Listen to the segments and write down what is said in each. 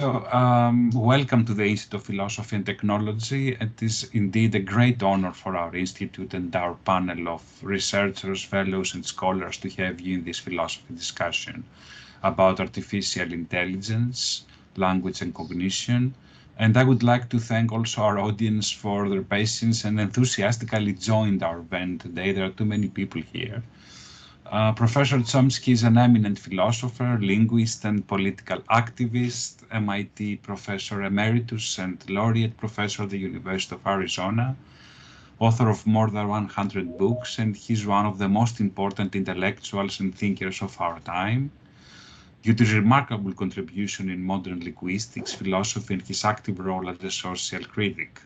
Welcome to the Institute of Philosophy and Technology. It is indeed a great honor for our institute and our panel of researchers, fellows, and scholars to have you in this philosophy discussion about artificial intelligence, language, and cognition. And I would like to thank also our audience for their patience and enthusiastically joined our event today. There are too many people here. Professor Chomsky is an eminent philosopher, linguist, and political activist, MIT Professor Emeritus and Laureate Professor at the University of Arizona, author of more than 100 books, and he's one of the most important intellectuals and thinkers of our time. Due to his remarkable contribution in modern linguistics, philosophy, and his active role as a social critic.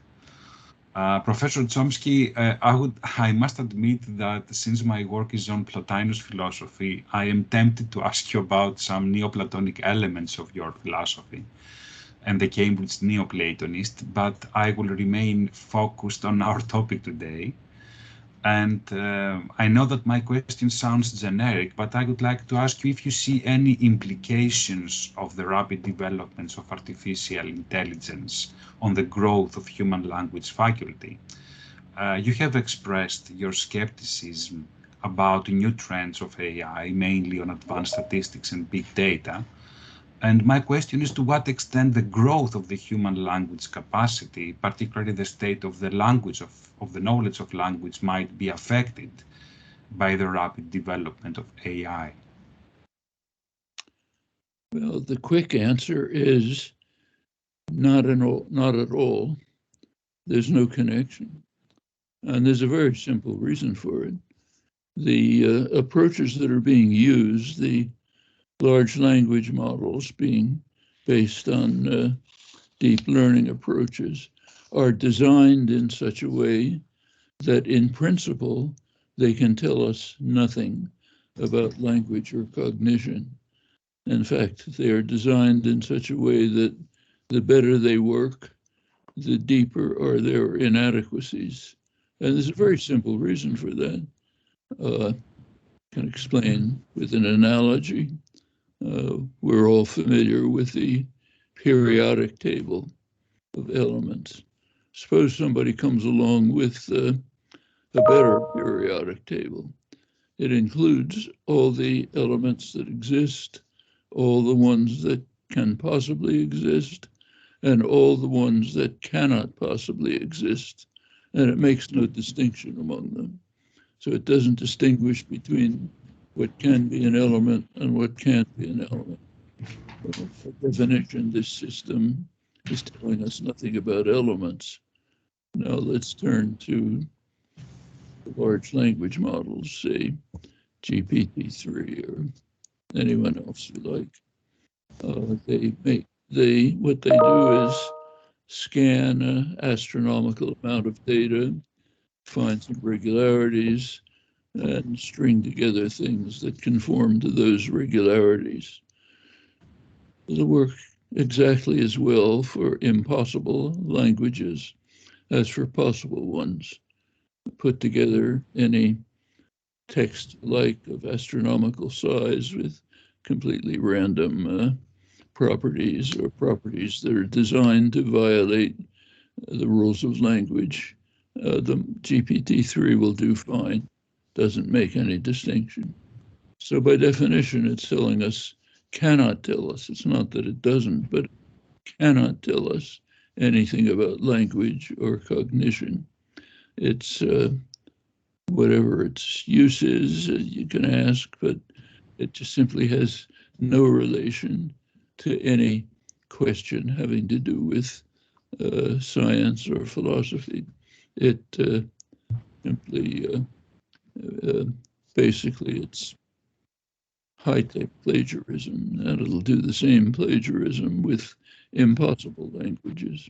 Professor Chomsky, I must admit that since my work is on Plotinus philosophy, I am tempted to ask you about some Neoplatonic elements of your philosophy and the Cambridge Neoplatonist, but I will remain focused on our topic today. And I know that my question sounds generic, but I would like to ask you if you see any implications of the rapid developments of artificial intelligence on the growth of human language faculty. You have expressed your skepticism about new trends of AI, mainly on advanced statistics and big data. And my question is to what extent the growth of the human language capacity, particularly the state of the language, of the knowledge of language, might be affected by the rapid development of AI? Well, the quick answer is not at all. There's no connection. And there's a very simple reason for it. The approaches that are being used, the large language models being based on deep learning approaches, are designed in such a way that in principle, they can tell us nothing about language or cognition. In fact, they are designed in such a way that the better they work, the deeper are their inadequacies. And there's a very simple reason for that. I can explain with an analogy. We're all familiar with the periodic table of elements. Suppose somebody comes along with a better periodic table. It includes all the elements that exist, all the ones that can possibly exist, and all the ones that cannot possibly exist. And it makes no distinction among them. So it doesn't distinguish between what can be an element and what can't be an element. By definition, this system is telling us nothing about elements. Now let's turn to the large language models, say GPT-3 or anyone else you like. What they do is scan an astronomical amount of data, find some regularities, and string together things that conform to those regularities. It'll work exactly as well for impossible languages as for possible ones. Put together any text like of astronomical size with completely random properties or properties that are designed to violate the rules of language. The GPT-3 will do fine. Doesn't make any distinction. So by definition, it's telling us, cannot tell us. It's not that it doesn't, but it cannot tell us anything about language or cognition. It's whatever its use is, you can ask, but it just simply has no relation to any question having to do with science or philosophy. It simply, basically, it's high-tech plagiarism, and it'll do the same plagiarism with impossible languages.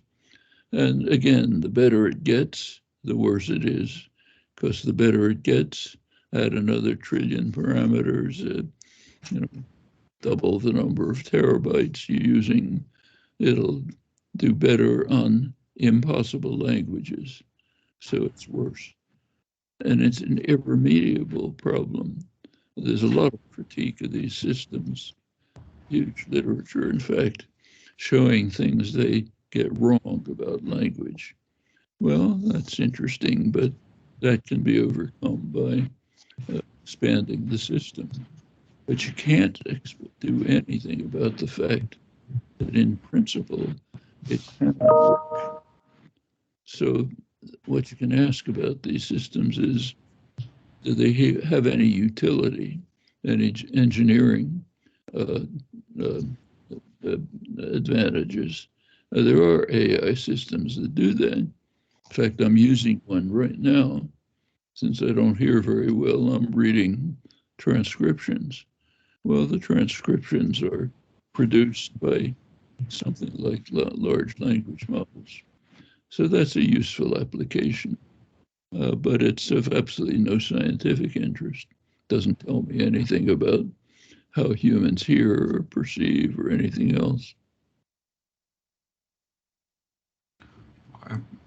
And again, the better it gets, the worse it is, because the better it gets, add another trillion parameters, double the number of terabytes you're using, it'll do better on impossible languages. So it's worse. And it's an irremediable problem. There's a lot of critique of these systems, huge literature. In fact, showing things they get wrong about language. Well, that's interesting, but that can be overcome by expanding the system. But you can't do anything about the fact that in principle it cannot work. So what you can ask about these systems is, do they have any utility, any engineering advantages? There are AI systems that do that. In fact, I'm using one right now. Since I don't hear very well, I'm reading transcriptions. Well, the transcriptions are produced by something like large language models. So that's a useful application, but it's of absolutely no scientific interest. Doesn't tell me anything about how humans hear or perceive or anything else.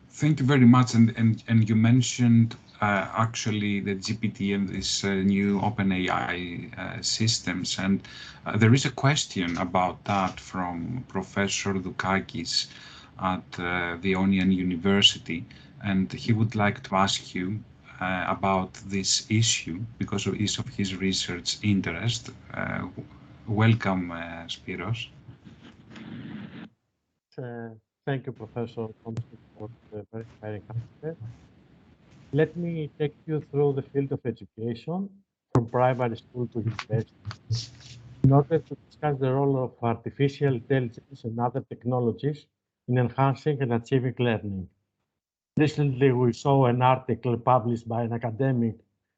Thank you very much. And you mentioned actually the GPT and this new OpenAI systems. And there is a question about that from Professor Doukakis at the Ioanna University. And he would like to ask you about this issue because of his research interest. Welcome, Spyros. Thank you, Professor Chomsky, for the very inspiring answer. Let me take you through the field of education from primary school to university in order to discuss the role of artificial intelligence and other technologies in enhancing and achieving learning. Recently, we saw an article published by an academic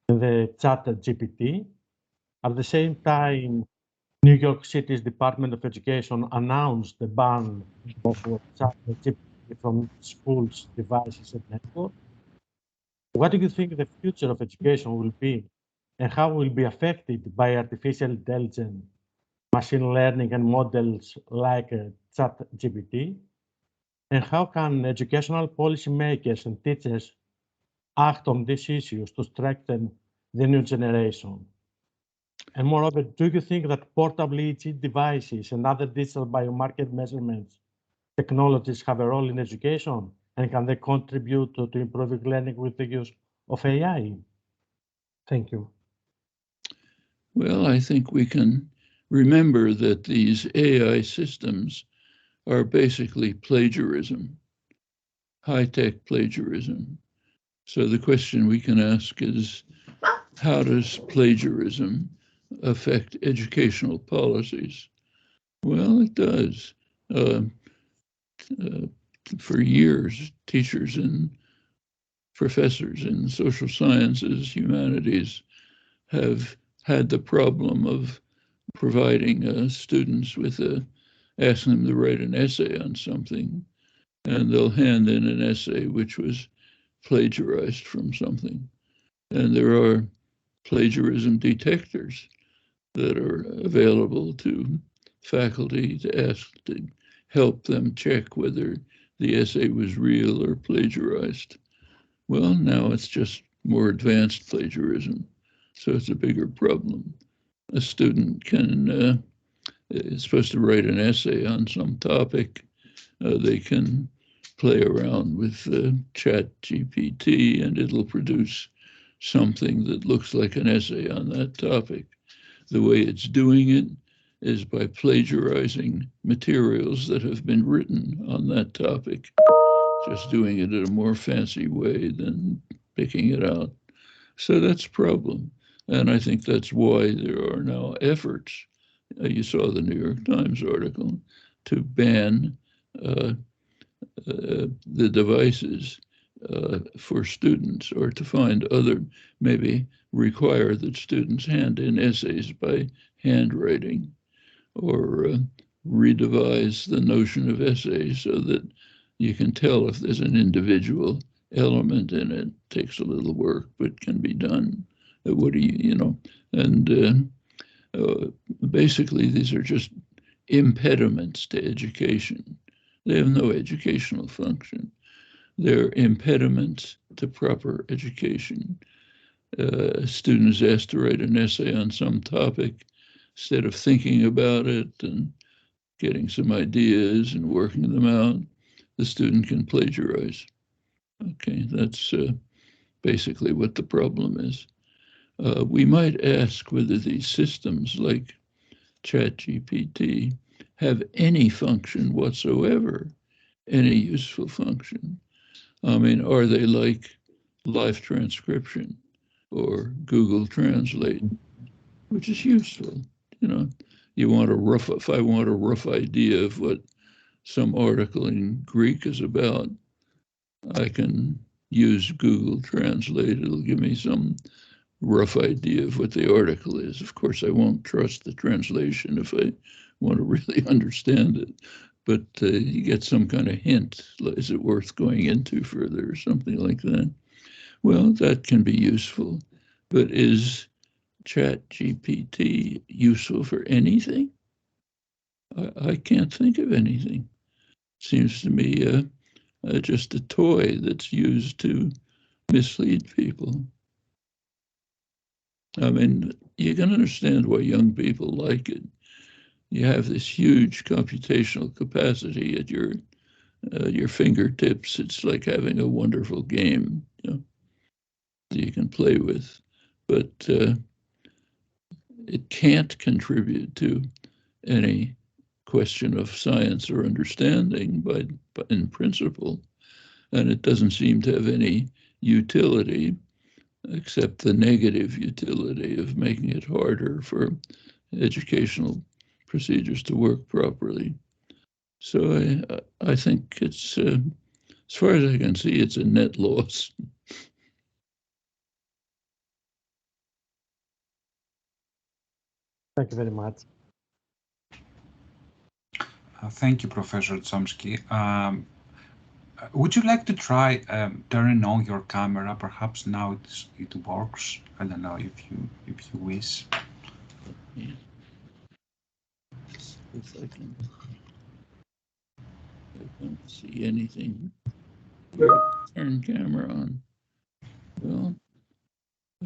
in the ChatGPT. At the same time, New York City's Department of Education announced the ban of ChatGPT from schools, devices, and networks. What do you think the future of education will be, and how will be affected by artificial intelligence, machine learning, and models like ChatGPT? And how can educational policymakers and teachers act on these issues to strengthen the new generation? And moreover, do you think that portable EEG devices and other digital biomarker measurements technologies have a role in education? And can they contribute to improving learning with the use of AI? Thank you. Well, I think we can remember that these AI systems are basically plagiarism, high-tech plagiarism. So the question we can ask is, how does plagiarism affect educational policies? Well, it does. For years, teachers and professors in social sciences, humanities, have had the problem of providing students with asking them to write an essay on something, and they'll hand in an essay which was plagiarized from something. And there are plagiarism detectors that are available to faculty to ask to help them check whether the essay was real or plagiarized. Well, now it's just more advanced plagiarism, so it's a bigger problem. A student is supposed to write an essay on some topic. They can play around with ChatGPT and it'll produce something that looks like an essay on that topic. The way it's doing it is by plagiarizing materials that have been written on that topic, just doing it in a more fancy way than picking it out. So that's a problem. And I think that's why there are now efforts, you saw the New York Times article, to ban the devices for students, or to find other, maybe require that students hand in essays by handwriting, or redevise the notion of essay so that you can tell if there's an individual element in it. Takes a little work, but can be done. What do you know? And basically, these are just impediments to education. They have no educational function. They're impediments to proper education. A student is asked to write an essay on some topic. Instead of thinking about it and getting some ideas and working them out, the student can plagiarize. Okay, that's basically what the problem is. We might ask whether these systems like ChatGPT have any function whatsoever, any useful function. I mean, are they like live transcription or Google Translate, which is useful? You know, if I want a rough idea of what some article in Greek is about, I can use Google Translate. It'll give me some rough idea of what the article is. Of course, I won't trust the translation if I want to really understand it, but you get some kind of hint. Is it worth going into further or something like that? Well, that can be useful, but is ChatGPT useful for anything? I can't think of anything. Seems to me just a toy that's used to mislead people. I mean, you can understand why young people like it. You have this huge computational capacity at your fingertips. It's like having a wonderful game, you know, that you can play with, but it can't contribute to any question of science or understanding in principle, and it doesn't seem to have any utility except the negative utility of making it harder for educational procedures to work properly. So I think it's, as far as I can see, it's a net loss. Thank you very much. Thank you, Professor Chomsky. Would you like to try turning on your camera? Perhaps now it works. I don't know if you wish. Yeah. If I don't see anything. Turn camera on. Well,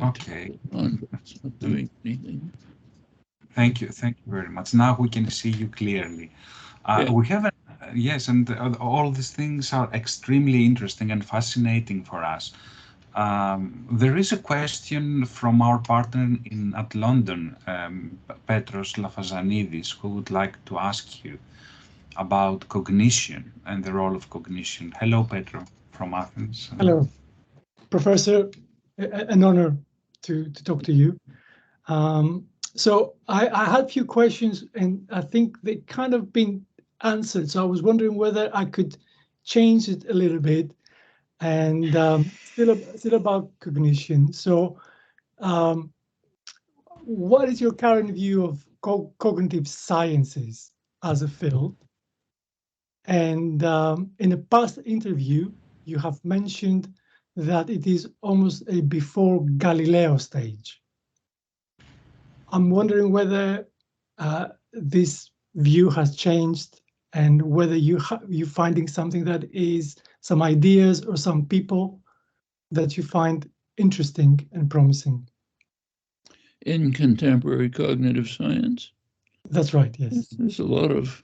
okay. On, but it's not doing anything. Thank you very much. Now we can see you clearly. Yeah. We have yes, and all these things are extremely interesting and fascinating for us. There is a question from our partner at London, Petros Lafazanidis, who would like to ask you about cognition and the role of cognition. Hello, Petro, from Athens. Hello, Professor. An honor to talk to you. So I had a few questions, and I think they kind of been answered. So I was wondering whether I could change it a little bit, and still about cognition. So, what is your current view of cognitive sciences as a field? And in a past interview, you have mentioned that it is almost a before Galileo stage. I'm wondering whether this view has changed and whether you're finding something that is some ideas or some people that you find interesting and promising. In contemporary cognitive science? That's right, yes. There's a lot of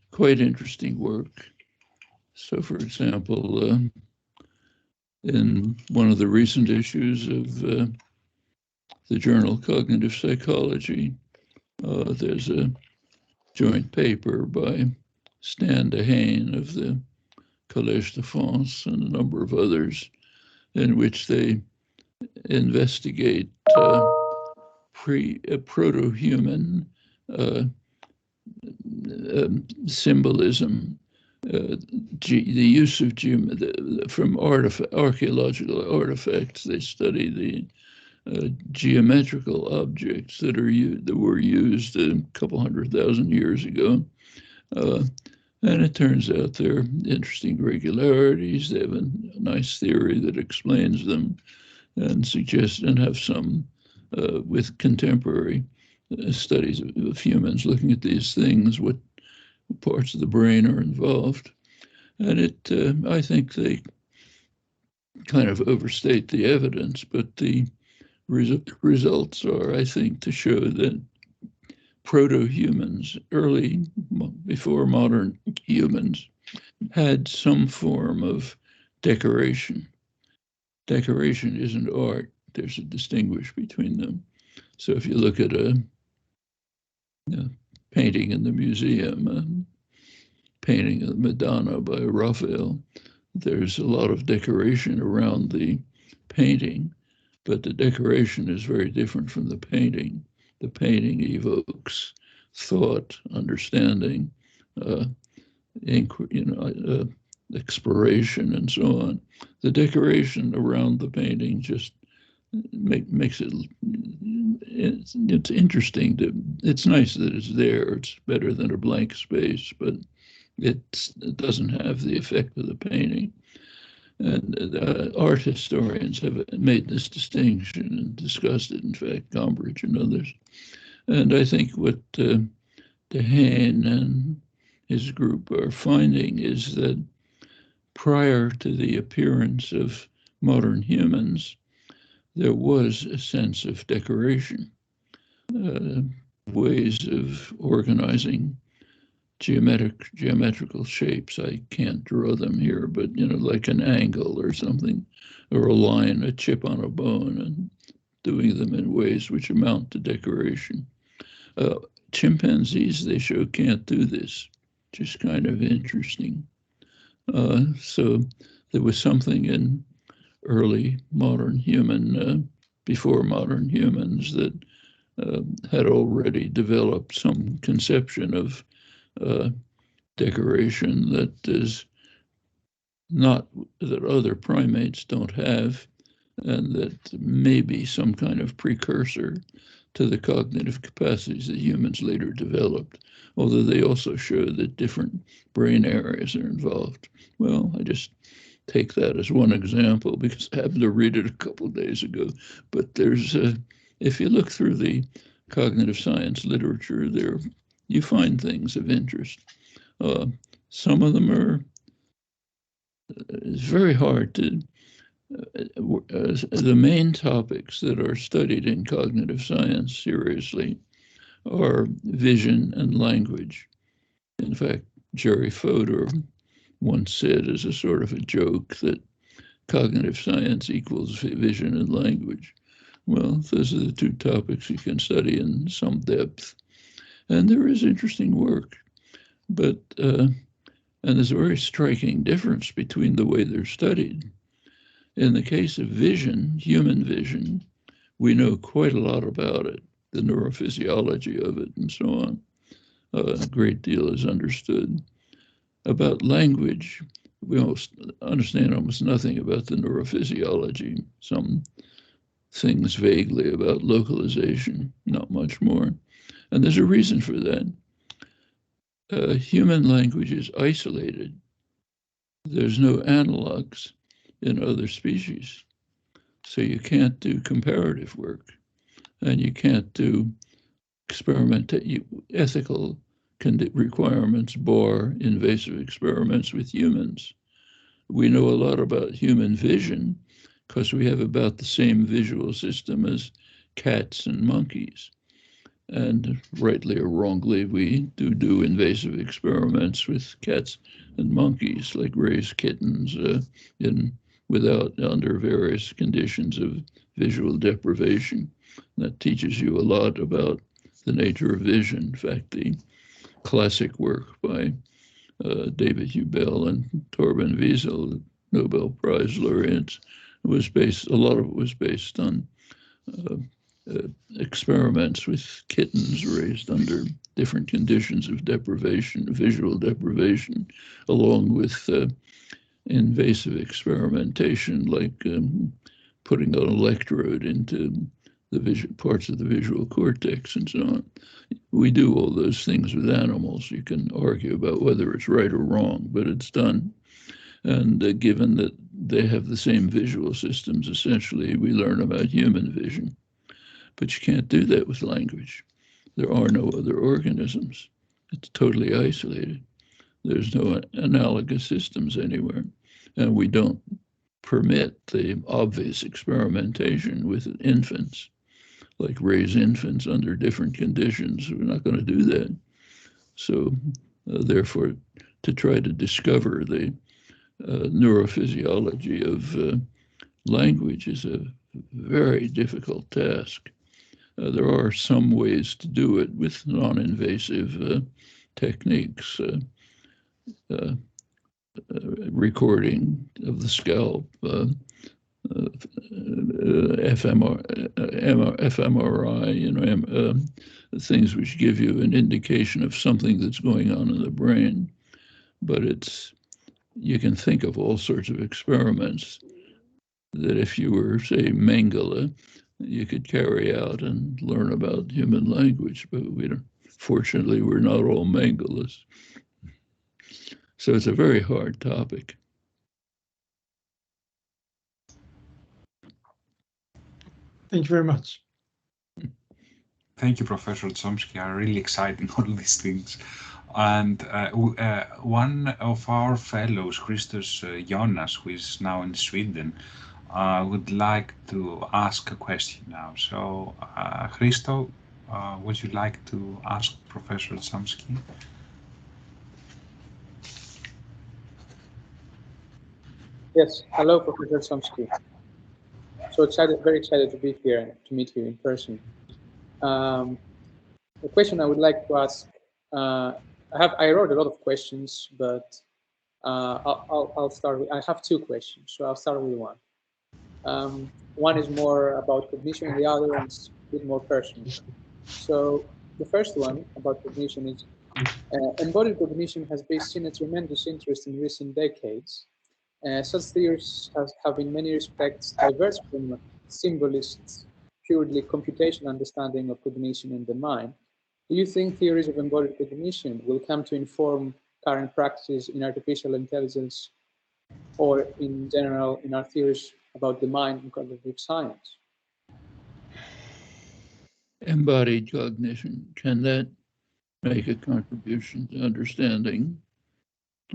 quite interesting work. So, for example, in one of the recent issues of the journal Cognitive Psychology, there's a joint paper by Stan Dehane of the Collège de France and a number of others, in which they investigate proto-human symbolism, the use of from archaeological artifacts. They study the geometrical objects that were used a couple 100,000 years ago. And it turns out there are interesting regularities. They have a nice theory that explains them and suggests and have some with contemporary studies of humans looking at these things, what parts of the brain are involved. And I think they kind of overstate the evidence, but the results are, I think, to show that proto-humans, before modern humans, had some form of decoration. Decoration isn't art. There's a distinguish between them. So if you look at a painting in the museum, a painting of Madonna by Raphael, there's a lot of decoration around the painting, but the decoration is very different from the painting. The painting evokes thought, understanding, exploration, and so on. The decoration around the painting just makes it, it's interesting. It's nice that it's there. It's better than a blank space, but it doesn't have the effect of the painting. And art historians have made this distinction and discussed it, in fact, Gombrich and others. And I think what Dehaene and his group are finding is that prior to the appearance of modern humans, there was a sense of decoration, ways of organizing geometrical shapes. I can't draw them here, but like an angle or something, or a line, a chip on a bone, and doing them in ways which amount to decoration. Chimpanzees, they show, can't do this, which is kind of interesting. So there was something in early modern human, before modern humans, that had already developed some conception of decoration that is not, that other primates don't have, and that may be some kind of precursor to the cognitive capacities that humans later developed, although they also show that different brain areas are involved. Well, I just take that as one example because I happened to read it a couple of days ago. But there's, if you look through the cognitive science literature, there you find things of interest. Some of them are, it's very hard to, the main topics that are studied in cognitive science seriously are vision and language. In fact, Jerry Fodor once said as a sort of a joke that cognitive science equals vision and language. Well, those are the two topics you can study in some depth. And there is interesting work, but, and there's a very striking difference between the way they're studied. In the case of vision, human vision, we know quite a lot about it, the neurophysiology of it and so on. A great deal is understood. About language, we understand almost nothing about the neurophysiology, some things vaguely about localization, not much more. And there's a reason for that. Human language is isolated. There's no analogs in other species. So you can't do comparative work, and you can't do ethical requirements bar invasive experiments with humans. We know a lot about human vision because we have about the same visual system as cats and monkeys. And rightly or wrongly, we do invasive experiments with cats and monkeys, like raise kittens under various conditions of visual deprivation. That teaches you a lot about the nature of vision. In fact, the classic work by David Hubel and Torben Wiesel, Nobel Prize laureates, was based, a lot of it was based on experiments with kittens raised under different conditions of deprivation, visual deprivation, along with invasive experimentation, like putting an electrode into the parts of the visual cortex and so on. We do all those things with animals. You can argue about whether it's right or wrong, but it's done. And given that they have the same visual systems, essentially, we learn about human vision. But you can't do that with language. There are no other organisms. It's totally isolated. There's no analogous systems anywhere. And we don't permit the obvious experimentation with infants, like raise infants under different conditions. We're not going to do that. So therefore, to try to discover the neurophysiology of language is a very difficult task. There are some ways to do it with non-invasive techniques, recording of the scalp, fMRI, things which give you an indication of something that's going on in the brain. But you can think of all sorts of experiments that if you were, say, Mengele, you could carry out and learn about human language, but fortunately, we're not all Mengeles. So it's a very hard topic. Thank you very much. Thank you, Professor Chomsky. Are really exciting, all these things. And one of our fellows, Christos Yonas, who is now in Sweden, would like to ask a question now. So, Christo, would you like to ask Professor Chomsky? Yes. Hello, Professor Chomsky. So excited, very excited to be here and to meet you in person. The question I would like to ask, I wrote a lot of questions, but I'll start with, I have two questions, so I'll start with one. One is more about cognition, and the other one is a bit more personal. So the first one about cognition is, embodied cognition has seen a tremendous interest in recent decades. Such theories have in many respects diverse from symbolists' purely computational understanding of cognition in the mind. Do you think theories of embodied cognition will come to inform current practices in artificial intelligence or in general in our theories about the mind and cognitive science? Embodied cognition, can that make a contribution to understanding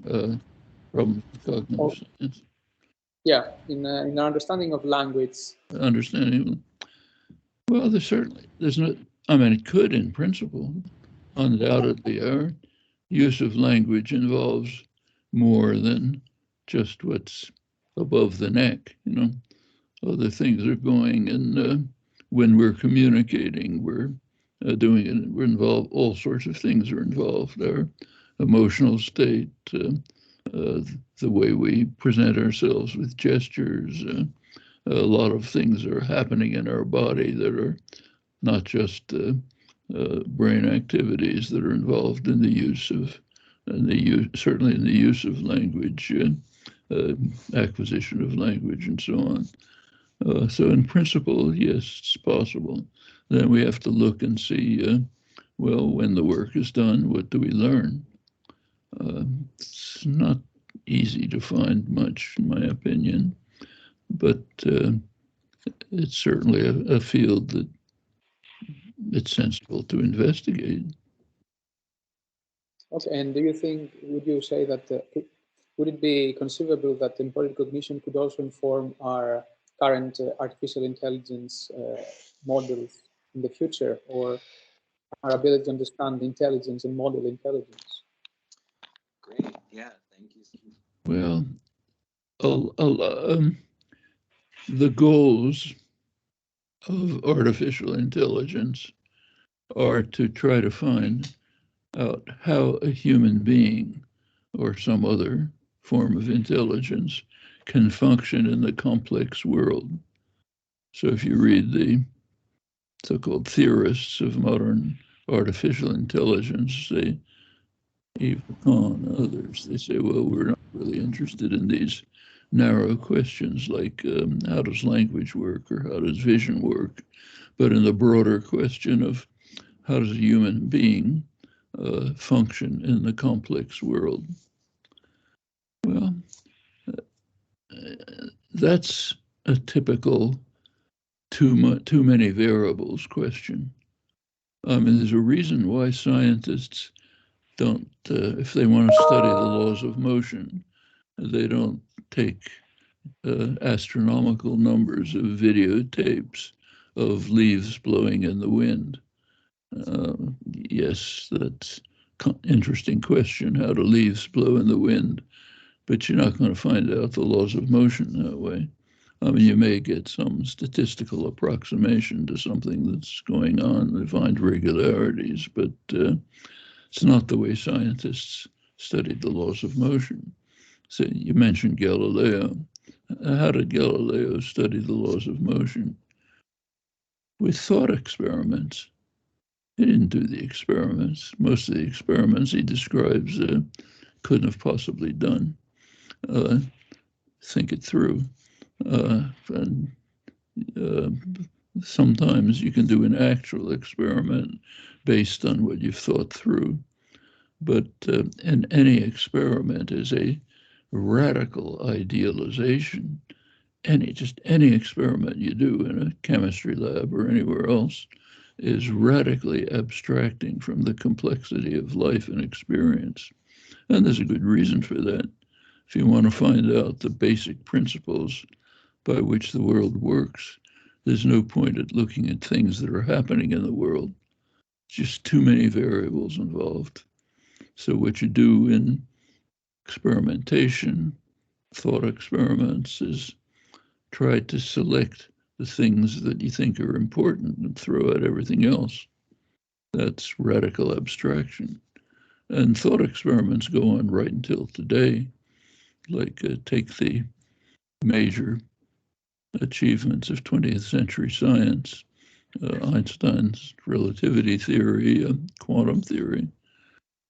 problems of cognitive science? Yeah, in our understanding of language. Understanding, well, there's no, I mean, it could in principle. Undoubtedly, our use of language involves more than just what's above the neck, Other things are going, and when we're communicating, we're doing it, we're involved, all sorts of things are involved, our emotional state, the way we present ourselves with gestures, a lot of things are happening in our body that are not just brain activities that are involved in the use of, certainly in the use of language, acquisition of language and so on. So in principle, yes, it's possible. Then we have to look and see, well, when the work is done, what do we learn? It's not easy to find much, in my opinion, but it's certainly a field that it's sensible to investigate. Okay, and do you think, would you say that, would it be conceivable that embodied cognition could also inform our current artificial intelligence models in the future, or our ability to understand intelligence and model intelligence? Great, yeah, thank you. Well, the goals of artificial intelligence are to try to find out how a human being or some other form of intelligence can function in the complex world. So if you read the so-called theorists of modern artificial intelligence, say Eva Kahn, others, they say, well, we're not really interested in these narrow questions like how does language work or how does vision work, but in the broader question of how does a human being function in the complex world. Well, that's a typical too many variables question. I mean, there's a reason why scientists don't, if they want to study the laws of motion, they don't take astronomical numbers of videotapes of leaves blowing in the wind. Yes, that's an interesting question, how do leaves blow in the wind? But you're not going to find out the laws of motion that way. I mean, you may get some statistical approximation to something that's going on and find regularities, but it's not the way scientists studied the laws of motion. So you mentioned Galileo. How did Galileo study the laws of motion? With thought experiments. He didn't do the experiments. Most of the experiments he describes couldn't have possibly done. Think it through. And sometimes you can do an actual experiment based on what you've thought through. But in any experiment is a radical idealization. Just any experiment you do in a chemistry lab or anywhere else is radically abstracting from the complexity of life and experience. And there's a good reason for that. If you want to find out the basic principles by which the world works, there's no point at looking at things that are happening in the world. Just too many variables involved. So what you do in experimentation, thought experiments, is try to select the things that you think are important and throw out everything else. That's radical abstraction. And thought experiments go on right until today. Like take the major achievements of 20th century science, Einstein's relativity theory, quantum theory.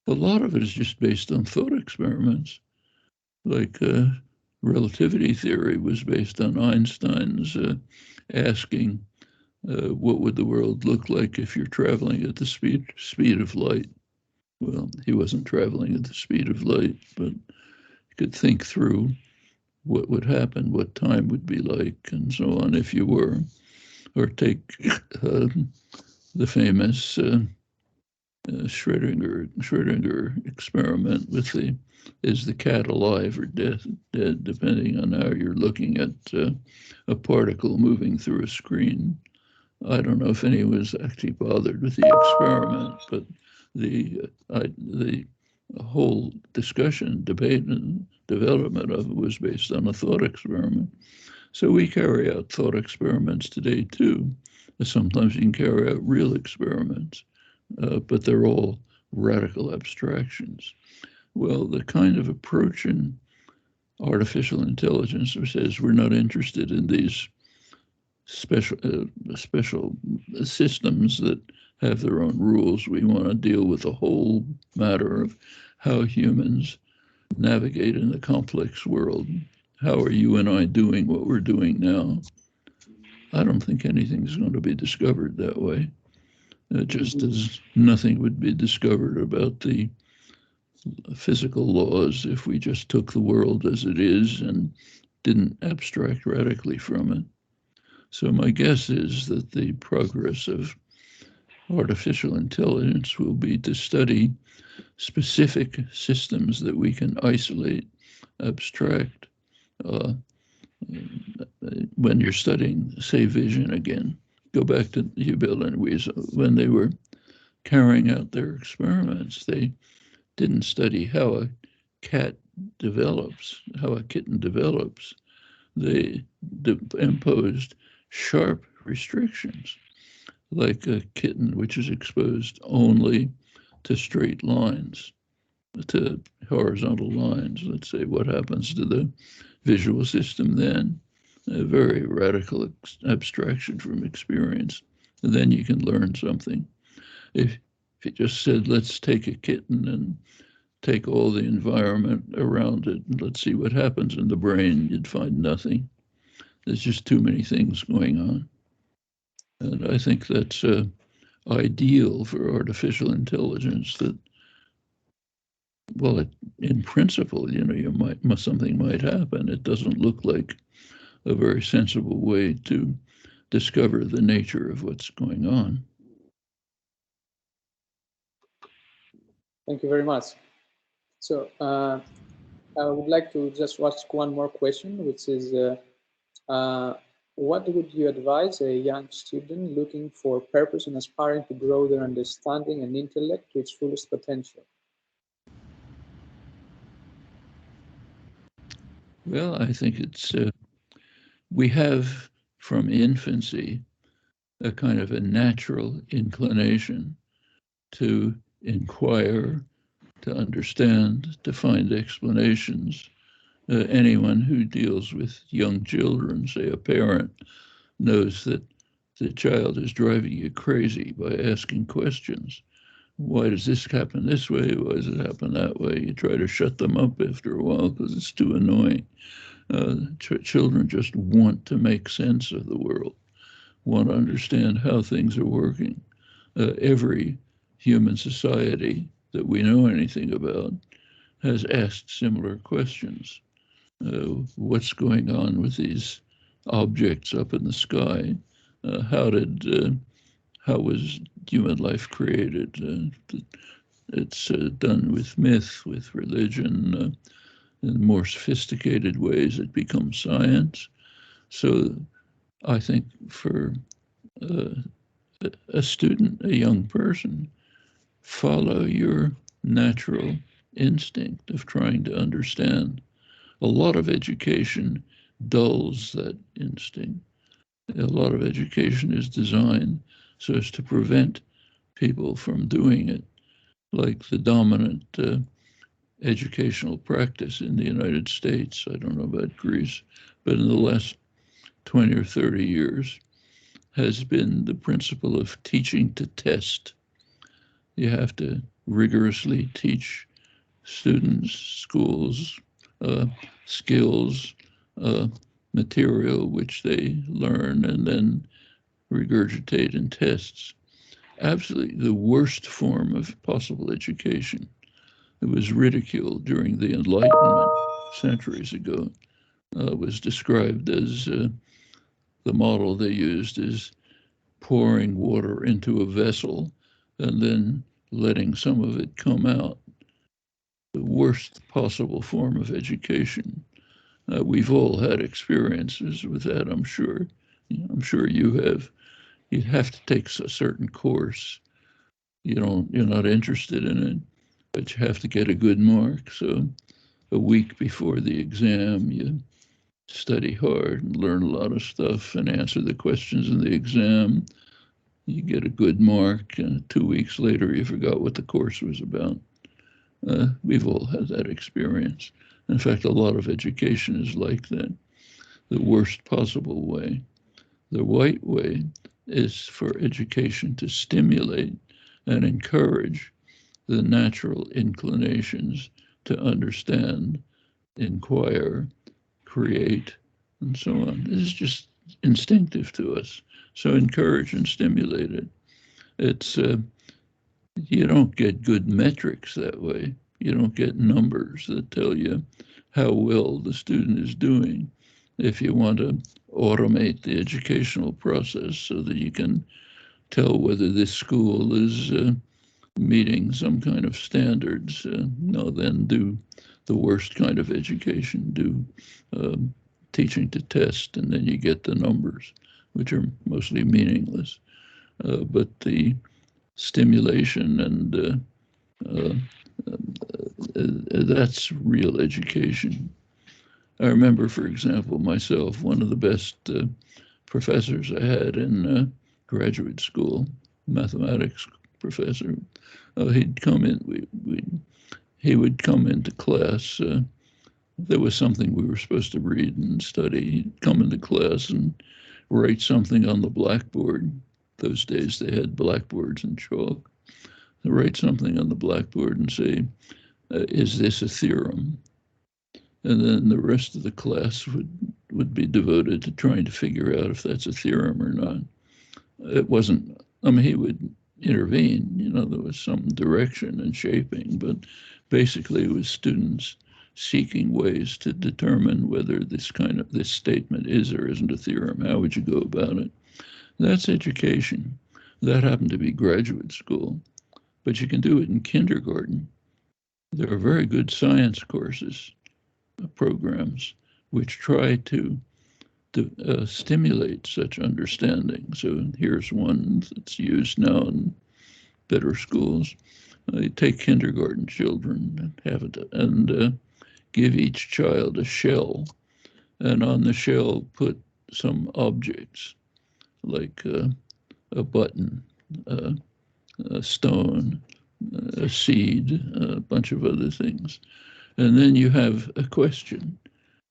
A lot of it is just based on thought experiments. Like relativity theory was based on Einstein's asking, what would the world look like if you're traveling at the speed of light? Well, he wasn't traveling at the speed of light, but you could think through what would happen, what time would be like, and so on if you were. Or take the famous Schrödinger experiment with is the cat alive or dead, depending on how you're looking at a particle moving through a screen. I don't know if anyone was actually bothered with the experiment, but the whole discussion, debate, and development of it was based on a thought experiment. So we carry out thought experiments today too. Sometimes you can carry out real experiments, but they're all radical abstractions. Well, the kind of approach in artificial intelligence which says we're not interested in these special systems that have their own rules. We want to deal with the whole matter of how humans navigate in a complex world. How are you and I doing what we're doing now? I don't think anything's going to be discovered that way. Just as nothing would be discovered about the physical laws if we just took the world as it is and didn't abstract radically from it. So my guess is that the progress of artificial intelligence will be to study specific systems that we can isolate, abstract. When you're studying, say, vision again, go back to Hubel and Weasel. When they were carrying out their experiments, they didn't study how a cat develops, how a kitten develops. They imposed sharp restrictions, like a kitten which is exposed only to straight lines, to horizontal lines. Let's say, what happens to the visual system then? A very radical abstraction from experience. And then you can learn something. If you just said, let's take a kitten and take all the environment around it and let's see what happens in the brain, you'd find nothing. There's just too many things going on. And I think that's ideal for artificial intelligence, that, well, in principle, something might happen. It doesn't look like a very sensible way to discover the nature of what's going on. Thank you very much. So I would like to just ask one more question, which is what would you advise a young student looking for purpose and aspiring to grow their understanding and intellect to its fullest potential? Well, I think it's, we have from infancy a kind of a natural inclination to inquire, to understand, to find explanations. Anyone who deals with young children, say a parent, knows that the child is driving you crazy by asking questions. Why does this happen this way? Why does it happen that way? You try to shut them up after a while because it's too annoying. Children just want to make sense of the world, want to understand how things are working. Every human society that we know anything about has asked similar questions. What's going on with these objects up in the sky? How was human life created? It's done with myth, with religion. In more sophisticated ways, it becomes science. So I think for a student, a young person, follow your natural instinct of trying to understand. A lot of education dulls that instinct. A lot of education is designed so as to prevent people from doing it, like the dominant educational practice in the United States. I don't know about Greece, but in the last 20 or 30 years has been the principle of teaching to test. You have to rigorously teach students, schools, skills, material which they learn and then regurgitate in tests. Absolutely the worst form of possible education. It was ridiculed during the Enlightenment centuries ago. Was described as the model they used is pouring water into a vessel and then letting some of it come out. The worst possible form of education. We've all had experiences with that, I'm sure. I'm sure you have. You have to take a certain course. You're not interested in it, but you have to get a good mark. So a week before the exam, you study hard and learn a lot of stuff and answer the questions in the exam. You get a good mark, and 2 weeks later, you forgot what the course was about. We've all had that experience. In fact, a lot of education is like that, the worst possible way. The right way is for education to stimulate and encourage the natural inclinations to understand, inquire, create, and so on. This is just instinctive to us. So encourage and stimulate it. It's you don't get good metrics that way. You don't get numbers that tell you how well the student is doing. If you want to automate the educational process so that you can tell whether this school is meeting some kind of standards, no, then do the worst kind of education, do teaching to test, and then you get the numbers, which are mostly meaningless. But the stimulation and that's real education. I remember, for example, myself, one of the best professors I had in graduate school, mathematics professor. He'd come in. He would come into class. There was something we were supposed to read and study. He'd come into class and write something on the blackboard. Those days they had blackboards and chalk. He'd write something on the blackboard and say, "Is this a theorem?" And then the rest of the class would be devoted to trying to figure out if that's a theorem or not. It wasn't, I mean, he would intervene, there was some direction and shaping, but basically it was students seeking ways to determine whether this statement is or isn't a theorem. How would you go about it? That's education. That happened to be graduate school, but you can do it in kindergarten. There are very good science courses, programs, which try to to stimulate such understanding. So here's one that's used now in better schools. You take kindergarten children and give each child a shell, and on the shell put some objects like a button, a stone, a seed, a bunch of other things. And then you have a question.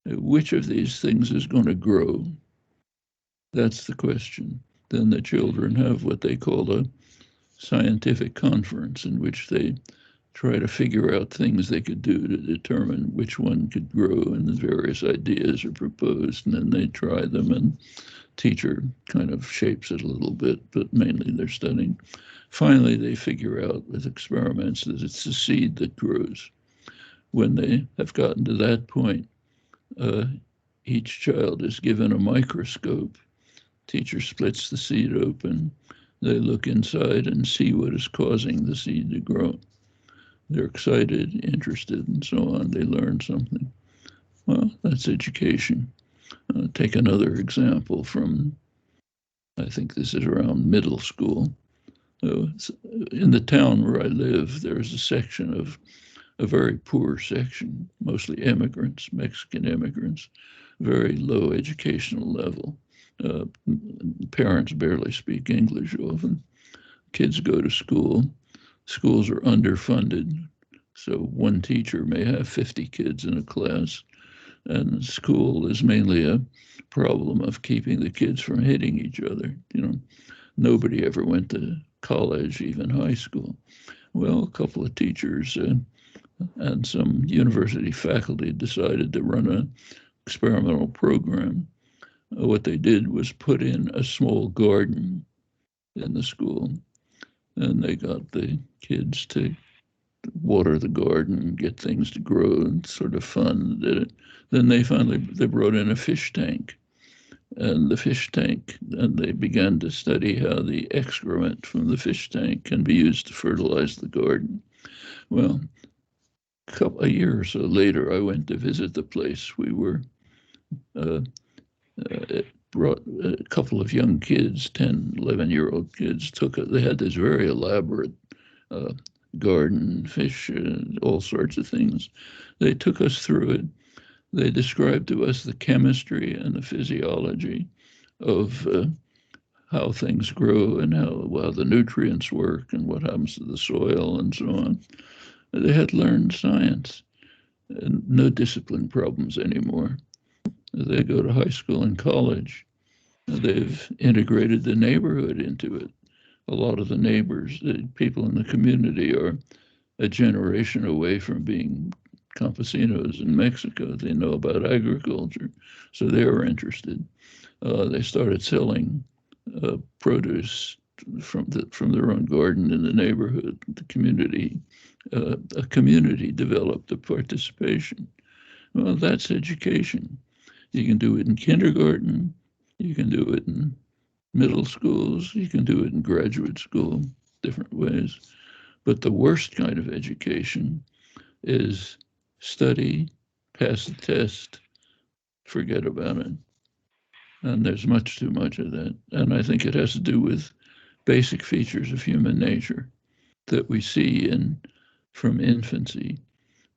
Which of these things is going to grow? That's the question. Then the children have what they call a scientific conference in which they try to figure out things they could do to determine which one could grow, and the various ideas are proposed, and then they try them, and teacher kind of shapes it a little bit, but mainly they're studying. Finally, they figure out with experiments that it's the seed that grows. When they have gotten to that point, each child is given a microscope. Teacher splits the seed open. They look inside and see what is causing the seed to grow. They're excited, interested, and so on. They learn something. Well, that's education. Take another example from, I think this is around middle school. In the town where I live, there's a section of a very poor section, mostly immigrants, Mexican immigrants, very low educational level. Parents barely speak English often. Kids go to school. Schools are underfunded. So one teacher may have 50 kids in a class, and school is mainly a problem of keeping the kids from hitting each other. Nobody ever went to college, even high school. Well, a couple of teachers and some university faculty decided to run an experimental program. What they did was put in a small garden in the school, and they got the kids to water the garden, get things to grow, and sort of fun did it. Then they brought in a fish tank, and they began to study how the excrement from the fish tank can be used to fertilize the garden. Well, a year or so later, I went to visit the place. We were brought a couple of young kids, 10, 11-year-old kids, they had this very elaborate garden, fish, all sorts of things. They took us through it. They described to us the chemistry and the physiology of how things grow and how the nutrients work and what happens to the soil and so on. They had learned science, and no discipline problems anymore. They go to high school and college. They've integrated the neighborhood into it. A lot of the neighbors, the people in the community, are a generation away from being campesinos in Mexico. They know about agriculture, so they were interested. They started selling produce from their own garden in the neighborhood. The community, a community developed a participation. Well, that's education. You can do it in kindergarten. You can do it in middle schools. You can do it in graduate school, different ways. But the worst kind of education is study, pass the test, forget about it. And there's much too much of that. And I think it has to do with basic features of human nature that we see from infancy,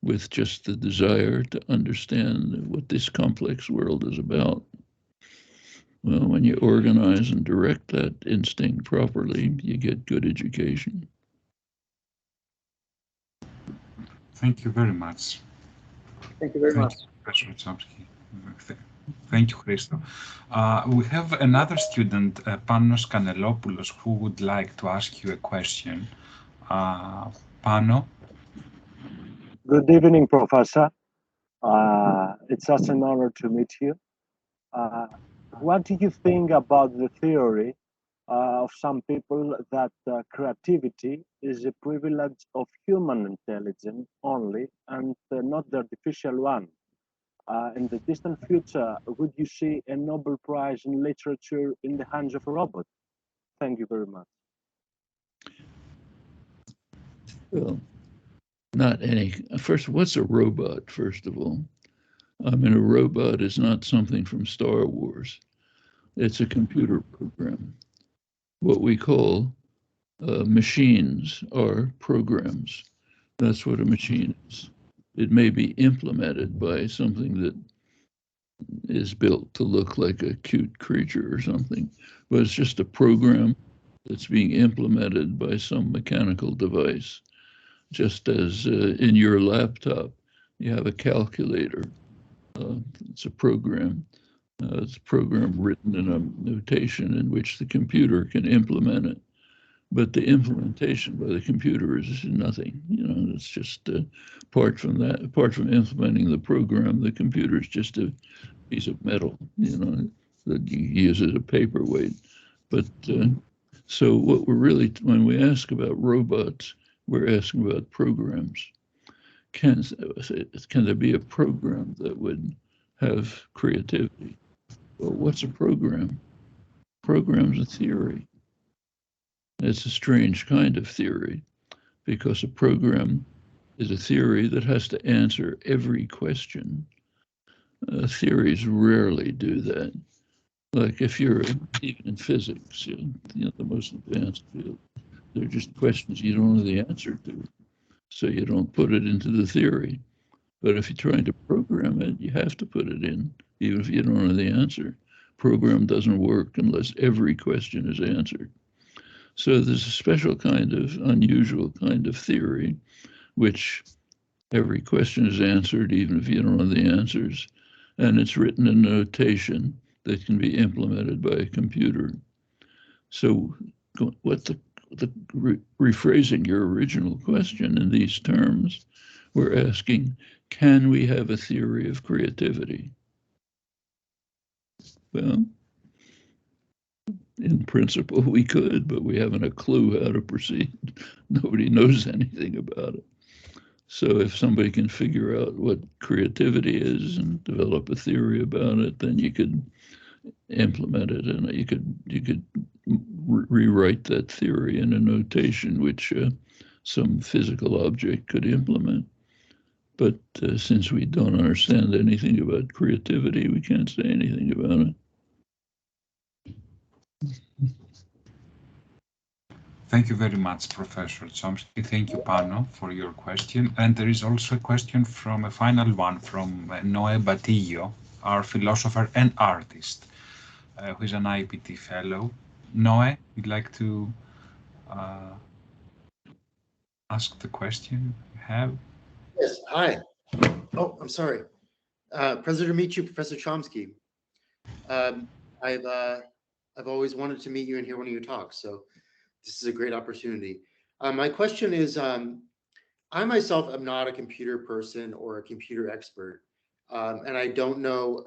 with just the desire to understand what this complex world is about. Well, when you organize and direct that instinct properly, you get good education. Thank you very much. Thank you very much. Professor Chomsky. Thank you, Christos. We have another student, Panos Kanellopoulos, who would like to ask you a question. Pano? Good evening, Professor. It's such an honor to meet you. What do you think about the theory of some people that creativity is a privilege of human intelligence only and not the artificial one? In the distant future, would you see a Nobel Prize in literature in the hands of a robot? Thank you very much. Well, not any. First, what's a robot, first of all? I mean, a robot is not something from Star Wars. It's a computer program. What we call machines are programs. That's what a machine is. It may be implemented by something that is built to look like a cute creature or something, but it's just a program that's being implemented by some mechanical device. Just as in your laptop, you have a calculator. It's a program. It's a program written in a notation in which the computer can implement it. But the implementation by the computer is nothing. You know, it's just apart from that, apart from implementing the program, the computer is just a piece of metal, you know, that you use as a paperweight. But so what we're really, when we ask about robots, we're asking about programs. Can there be a program that would have creativity? Well, what's a program? Program's a theory. It's a strange kind of theory because a program is a theory that has to answer every question. Theories rarely do that. Like if you're even in physics, you know, the most advanced field, they're just questions you don't know the answer to, so you don't put it into the theory. But if you're trying to program it, you have to put it in, even if you don't know the answer. Program doesn't work unless every question is answered. So there's a special kind of unusual kind of theory, which every question is answered, even if you don't know the answers, and it's written in notation that can be implemented by a computer. So rephrasing your original question in these terms, we're asking, can we have a theory of creativity? Well, in principle, we could, but we haven't a clue how to proceed. Nobody knows anything about it. So if somebody can figure out what creativity is and develop a theory about it, then you could implement it, and you could rewrite that theory in a notation which some physical object could implement. But since we don't understand anything about creativity, we can't say anything about it. Thank you very much, Professor Chomsky. Thank you, Pano, for your question. And there is also a question from a final one from Noam Badillo, our philosopher and artist, who is an IPT fellow. Noe, you'd like to ask the question you have? Yes, hi. Oh, I'm sorry. Pleasure to meet you, Professor Chomsky. I've always wanted to meet you and hear one of your talks, so this is a great opportunity. My question is, I myself am not a computer person or a computer expert, and I don't know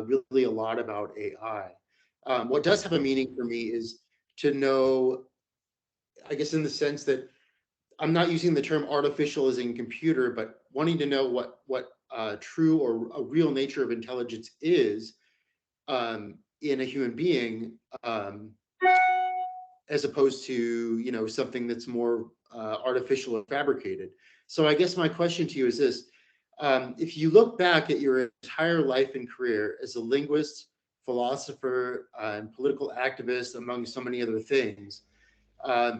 really a lot about AI. What does have a meaning for me is to know, I guess in the sense that I'm not using the term artificial as in computer, but wanting to know what true or a real nature of intelligence is in a human being, as opposed to, you know, something that's more artificial or fabricated. So I guess my question to you is this: if you look back at your entire life and career as a linguist, philosopher, and political activist, among so many other things,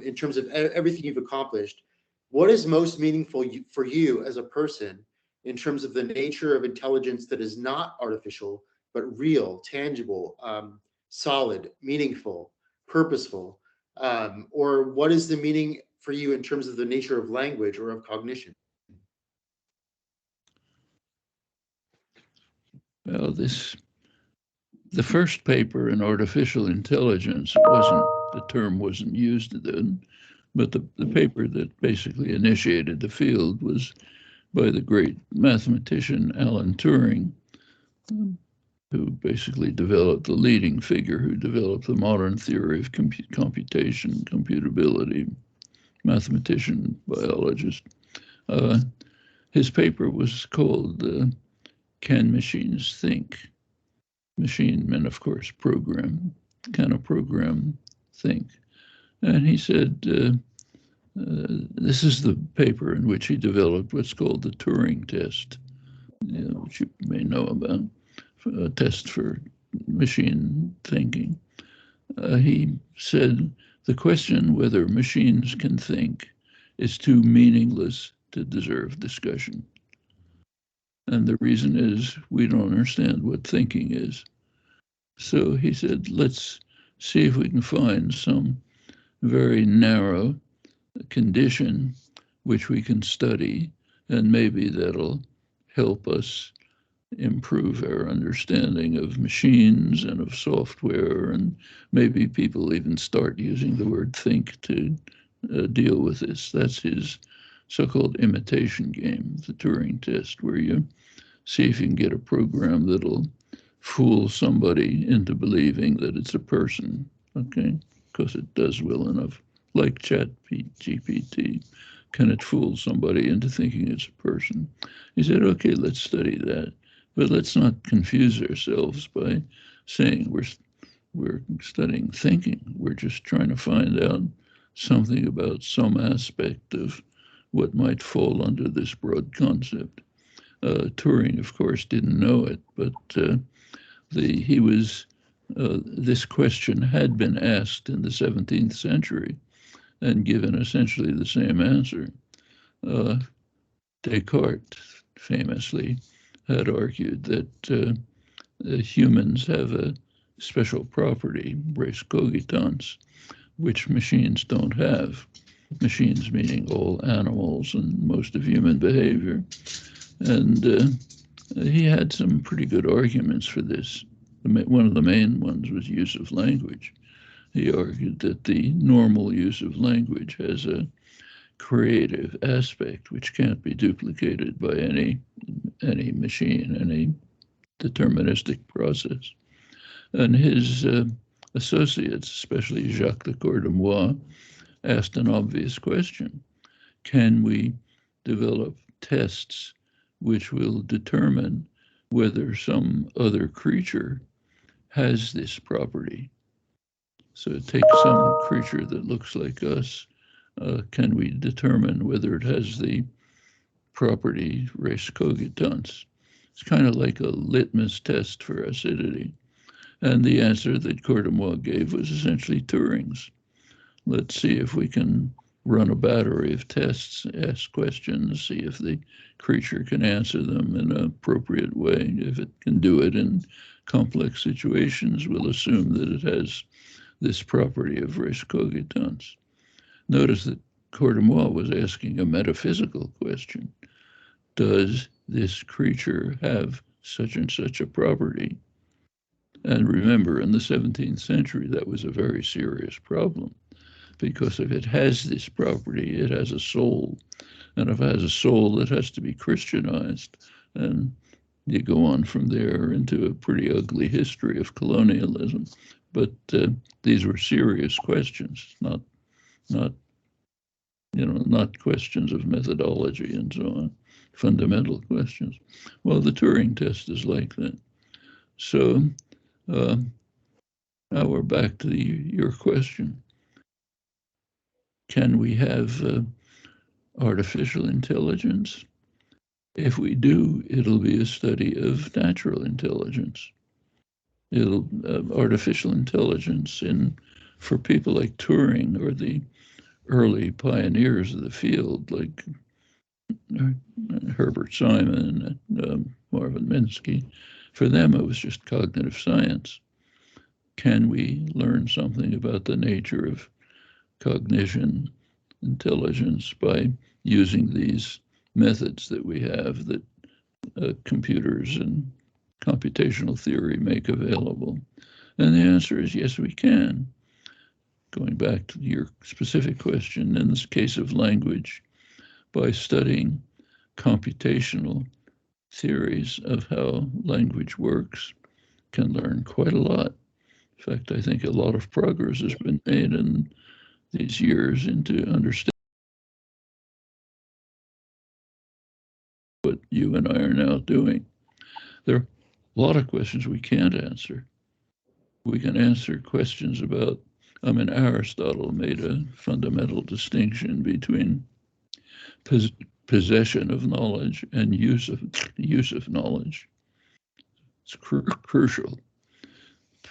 in terms of everything you've accomplished, what is most meaningful for you as a person in terms of the nature of intelligence that is not artificial, but real, tangible, solid, meaningful, purposeful? Or what is the meaning for you in terms of the nature of language or of cognition? Well, the first paper in artificial intelligence the term wasn't used then, but the paper that basically initiated the field was by the great mathematician Alan Turing, who basically developed the leading figure who developed the modern theory of computation, computability, mathematician, biologist. His paper was called Can Machines Think? Machine meant, of course, program. Can a program think? And he said, this is the paper in which he developed what's called the Turing test. which you may know about, a test for machine thinking. He said the question whether machines can think is too meaningless to deserve discussion. And the reason is we don't understand what thinking is. So he said, let's see if we can find some very narrow condition which we can study, and maybe that'll help us improve our understanding of machines and of software, and maybe people even start using the word think to deal with this. That's his so-called imitation game, the Turing test, where you see if you can get a program that'll fool somebody into believing that it's a person, okay? Because it does well enough, like GPT. Can it fool somebody into thinking it's a person? He said, okay, let's study that. But let's not confuse ourselves by saying we're studying thinking. We're just trying to find out something about some aspect of what might fall under this broad concept. Turing, of course, didn't know it, but this question had been asked in the 17th century and given essentially the same answer. Descartes famously had argued that humans have a special property, res cogitans, which machines don't have. Machines meaning all animals and most of human behavior. And he had some pretty good arguments for this. One of the main ones was use of language. He argued that the normal use of language has a creative aspect which can't be duplicated by any machine, any deterministic process. And his associates, especially Jacques de Cordemois, asked an obvious question. Can we develop tests which will determine whether some other creature has this property? So take some creature that looks like us. Can we determine whether it has the property res cogitans? It's kind of like a litmus test for acidity. And the answer that Cordemois gave was essentially Turing's. Let's see if we can run a battery of tests, ask questions, see if the creature can answer them in an appropriate way. If it can do it in complex situations, we'll assume that it has this property of res cogitans. Notice that Cordemois was asking a metaphysical question. Does this creature have such and such a property? And remember, in the 17th century, that was a very serious problem, because if it has this property, it has a soul. And if it has a soul, it has to be Christianized. And you go on from there into a pretty ugly history of colonialism. But these were serious questions, not questions of methodology and so on, fundamental questions. Well, the Turing test is like that. So now we're back to your question. Can we have artificial intelligence? If we do, it'll be a study of natural intelligence. Artificial intelligence for people like Turing or the early pioneers of the field, like Herbert Simon, Marvin Minsky, for them it was just cognitive science. Can we learn something about the nature of cognition, intelligence, by using these methods that we have that computers and computational theory make available? And the answer is yes, we can. Going back to your specific question, in this case of language, by studying computational theories of how language works, can learn quite a lot. In fact, I think a lot of progress has been made in these years into understanding what you and I are now doing. There are a lot of questions we can't answer. We can answer questions about, Aristotle made a fundamental distinction between possession of knowledge and use of knowledge. It's crucial.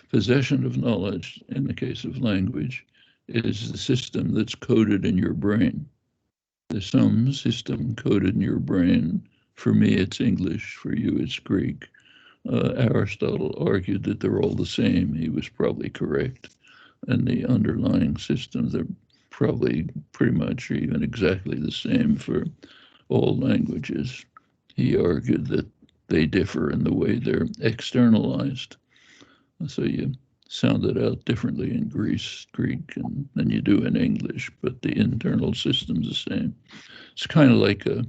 Possession of knowledge, in the case of language, is the system that's coded in your brain. There's some system coded in your brain. For me, it's English. For you, it's Greek. Aristotle argued that they're all the same. He was probably correct. And the underlying systems are probably pretty much even exactly the same for all languages. He argued that they differ in the way they're externalized. So you sound it out differently in Greek than you do in English, but the internal system's the same. It's kind of like a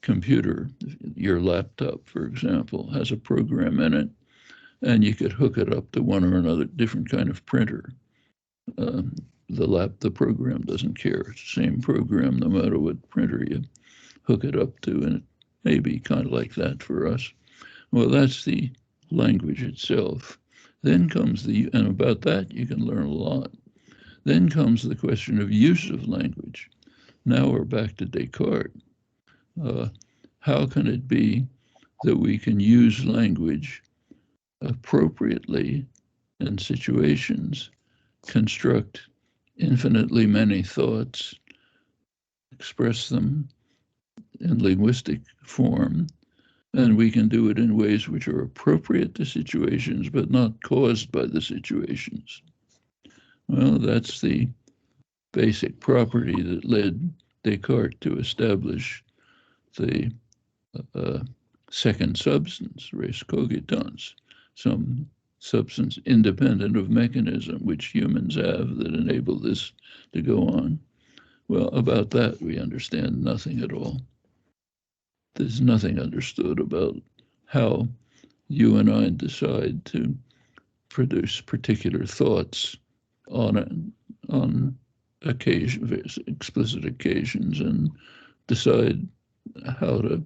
computer. Your laptop, for example, has a program in it, and you could hook it up to one or another different kind of printer. The program doesn't care. It's the same program no matter what printer you hook it up to, and it may be kind of like that for us. Well, that's the language itself. Then comes and about that you can learn a lot. Then comes the question of use of language. Now we're back to Descartes. How can it be that we can use language appropriately in situations, construct infinitely many thoughts, express them in linguistic form, and we can do it in ways which are appropriate to situations, but not caused by the situations? Well, that's the basic property that led Descartes to establish the second substance, res cogitans, some substance independent of mechanism, which humans have that enable this to go on. Well, about that we understand nothing at all. There's nothing understood about how you and I decide to produce particular thoughts on explicit occasions, and decide how to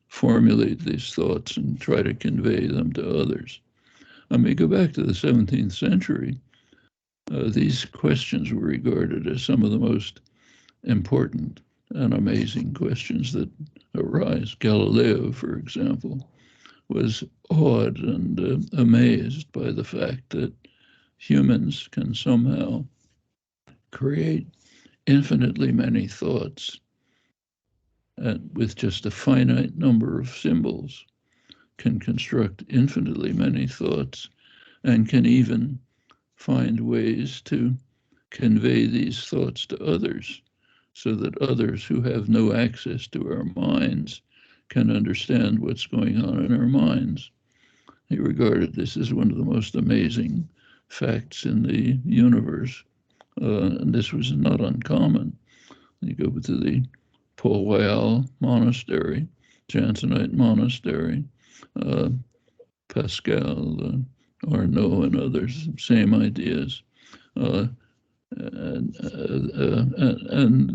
formulate these thoughts and try to convey them to others. I may go back to the 17th century. These questions were regarded as some of the most important and amazing questions that arise. Galileo, for example, was awed and amazed by the fact that humans can somehow create infinitely many thoughts, and with just a finite number of symbols can construct infinitely many thoughts, and can even find ways to convey these thoughts to others, so that others who have no access to our minds can understand what's going on in our minds. He regarded this as one of the most amazing facts in the universe, and this was not uncommon. You go to the Port Royal monastery, Jansenite monastery, Pascal, Arnaud, and others, same ideas. And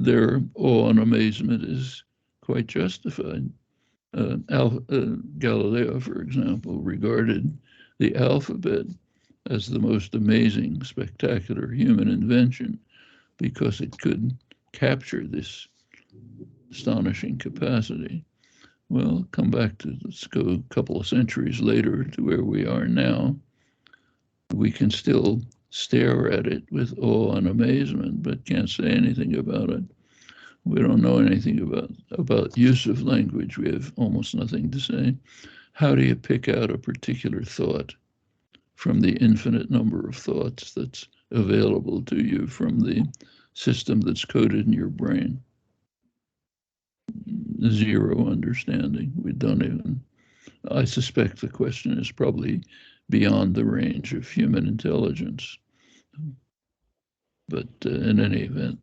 their awe and amazement is quite justified. Galileo, for example, regarded the alphabet as the most amazing, spectacular human invention because it could capture this astonishing capacity. Well, let's go a couple of centuries later to where we are now. We can still stare at it with awe and amazement, but can't say anything about it. We don't know anything about use of language. We have almost nothing to say. How do you pick out a particular thought from the infinite number of thoughts that's available to you from the system that's coded in your brain? Zero understanding. We don't even. I suspect the question is probably beyond the range of human intelligence. But in any event,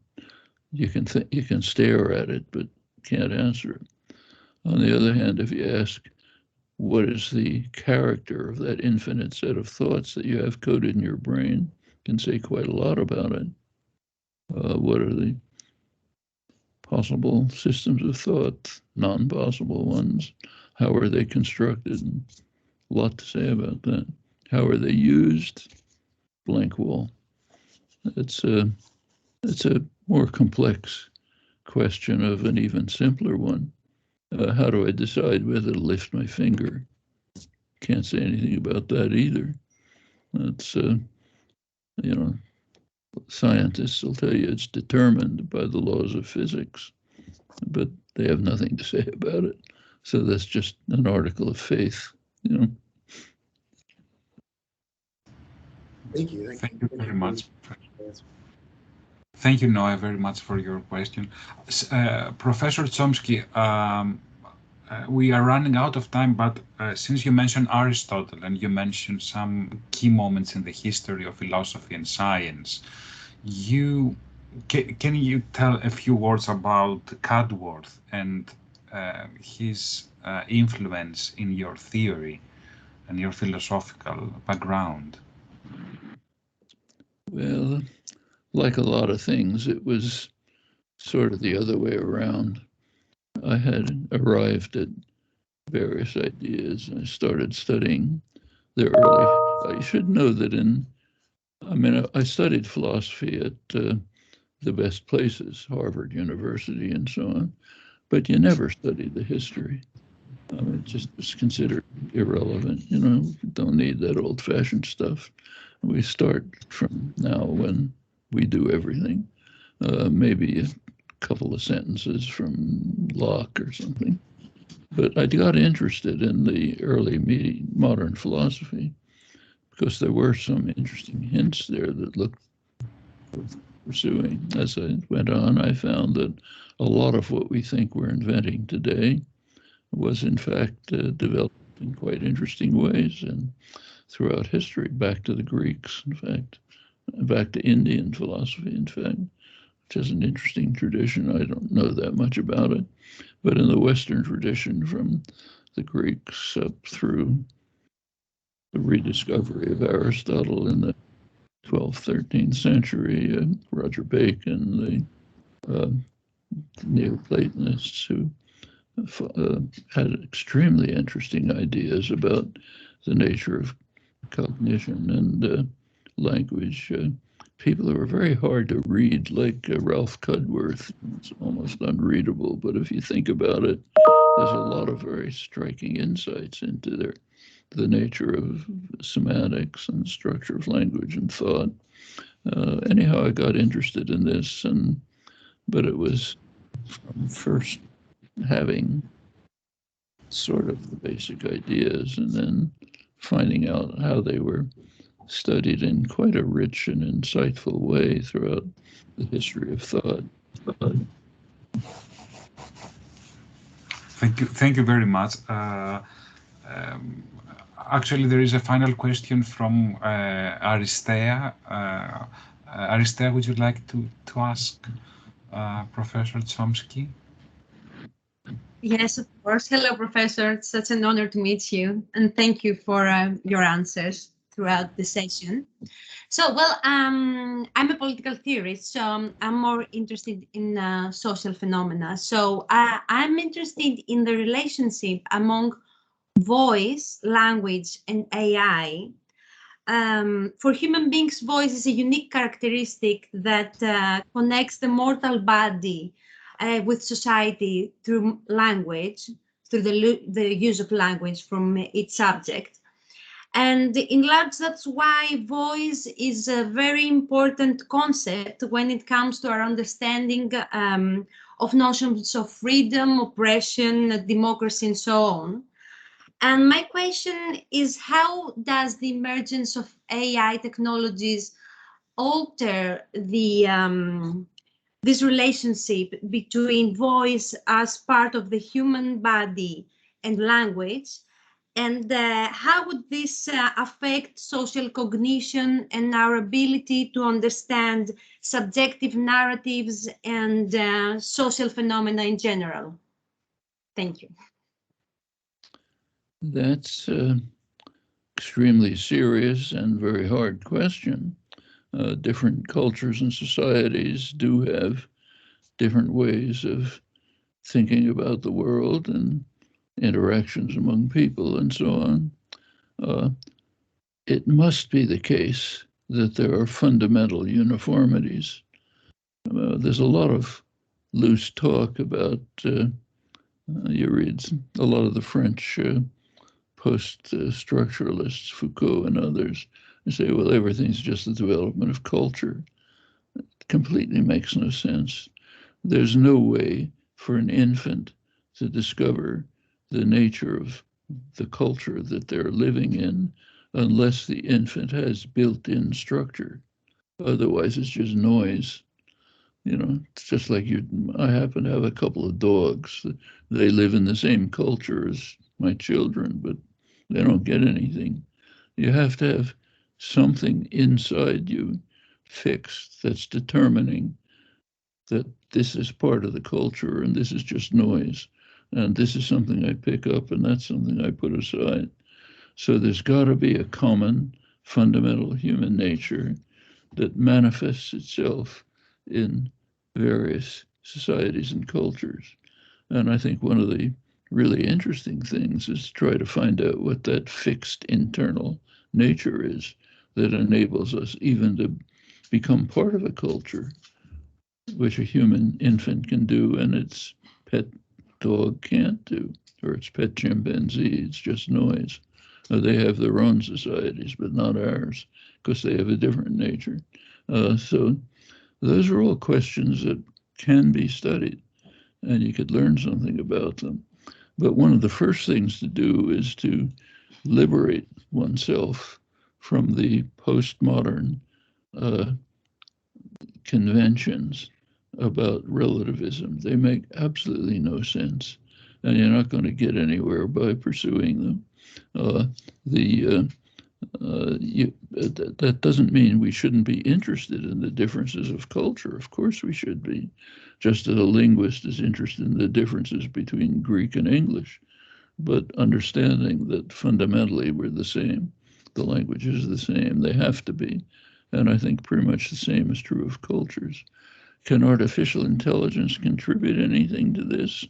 you can stare at it, but can't answer it. On the other hand, if you ask, what is the character of that infinite set of thoughts that you have coded in your brain, you can say quite a lot about it. What are the possible systems of thought, non-possible ones? How are they constructed? A lot to say about that. How are they used? Blank wall. It's a more complex question of an even simpler one. How do I decide whether to lift my finger? Can't say anything about that either. That's, scientists will tell you it's determined by the laws of physics, but they have nothing to say about it. So that's just an article of faith, Thank you. Thank you very much. Thank you, Noah, very much for your question. Professor Chomsky, we are running out of time, but since you mentioned Aristotle and you mentioned some key moments in the history of philosophy and science, can you tell a few words about Cadworth and his influence in your theory and your philosophical background? Well, like a lot of things, it was sort of the other way around. I had arrived at various ideas. I started studying the early. I should know that I studied philosophy at the best places, Harvard University and so on, but you never studied the history. It just was considered irrelevant. Don't need that old-fashioned stuff. We start from now when we do everything. Maybe a couple of sentences from Locke or something. But I got interested in the early modern philosophy because there were some interesting hints there that looked worth pursuing. As I went on, I found that a lot of what we think we're inventing today was in fact developed in quite interesting ways and throughout history, back to the Greeks, in fact, back to Indian philosophy, in fact, which is an interesting tradition. I don't know that much about it, but in the Western tradition from the Greeks up through the rediscovery of Aristotle in the 12th, 13th century, Roger Bacon, the Neoplatonists who had extremely interesting ideas about the nature of cognition and language. People who are very hard to read, like Ralph Cudworth. It's almost unreadable, but if you think about it, there's a lot of very striking insights into the nature of semantics and structure of language and thought. Anyhow, I got interested in this, but it was from first having sort of the basic ideas and then finding out how they were studied in quite a rich and insightful way throughout the history of thought. Thank you very much. Actually, there is a final question from Aristea. Aristea, would you like to ask Professor Chomsky? Yes, of course. Hello, Professor. It's such an honor to meet you, and thank you for your answers throughout the session. So, well, I'm a political theorist, so I'm more interested in social phenomena. So I'm interested in the relationship among voice, language, and AI. For human beings, voice is a unique characteristic that connects the mortal body with society through language, through the use of language from its subject. And in large, that's why voice is a very important concept when it comes to our understanding of notions of freedom, oppression, democracy, and so on. And my question is, how does the emergence of AI technologies alter this relationship between voice as part of the human body and language? And how would this affect social cognition and our ability to understand subjective narratives and social phenomena in general? Thank you. That's an extremely serious and very hard question. Different cultures and societies do have different ways of thinking about the world and interactions among people and so on. It must be the case that there are fundamental uniformities. There's a lot of loose talk about You read a lot of the French post-structuralists, Foucault and others, and say, well, everything's just the development of culture. It completely makes no sense. There's no way for an infant to discover the nature of the culture that they're living in unless the infant has built-in structure. Otherwise, it's just noise. You know, it's just like I happen to have a couple of dogs. They live in the same culture as my children, but they don't get anything. You have to have something inside you fixed that's determining that this is part of the culture and this is just noise. And this is something I pick up and that's something I put aside. So there's got to be a common fundamental human nature that manifests itself in various societies and cultures. And I think one of the really interesting things is to try to find out what that fixed internal nature is that enables us even to become part of a culture, which a human infant can do and its pet dog can't do, or its pet chimpanzee. It's just noise. They have their own societies, but not ours, because they have a different nature. So those are all questions that can be studied, and you could learn something about them. But one of the first things to do is to liberate oneself from the postmodern conventions about relativism. They make absolutely no sense, and you're not going to get anywhere by pursuing them. That doesn't mean we shouldn't be interested in the differences of culture. Of course we should be, just as a linguist is interested in the differences between Greek and English, but understanding that fundamentally we're the same. The language is the same, they have to be. And I think pretty much the same is true of cultures. Can artificial intelligence contribute anything to this?